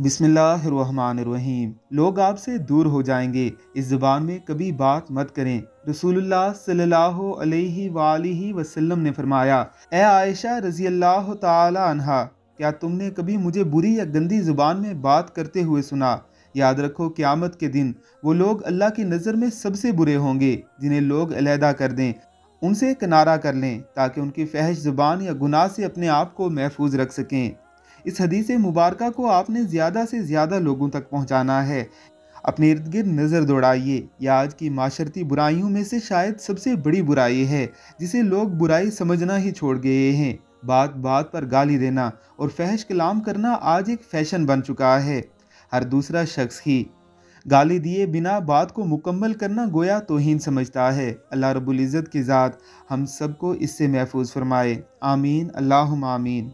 बिस्मिल्लाहिर्रहमानिर्रहीम। लोग आपसे दूर हो जाएंगे, इस ज़ुबान में कभी बात मत करें। रसूलुल्लाह सल्लल्लाहु अलैहि वसल्लम ने फरमाया, ए आयशा रज़ी अल्लाह ताला अन्हा, क्या तुमने कभी मुझे बुरी या गंदी ज़ुबान में बात करते हुए सुना? याद रखो, क़यामत के दिन वो लोग अल्लाह की नज़र में सबसे बुरे होंगे जिन्हें लोग अलहदा कर दें, उनसे किनारा कर लें ताकि उनकी फहश ज़ुबान या गुनाह से अपने आप को महफूज रख सकें। इस हदीस मुबारका को आपने ज़्यादा से ज़्यादा लोगों तक पहुँचाना है। अपने इर्द गिर्द नज़र दौड़ाइए। यह आज की माशरती बुराइयों में से शायद सबसे बड़ी बुराई है, जिसे लोग बुराई समझना ही छोड़ गए हैं। बात बात पर गाली देना और फहश कलाम करना आज एक फ़ैशन बन चुका है। हर दूसरा शख्स ही गाली दिए बिना बात को मुकम्मल करना गोया तौहीन समझता है। अल्लाह रब्बुल इज़्ज़त की ज़ात हम सबको इससे महफूज फरमाए। आमीन, अल्लाहुम्मा आमीन।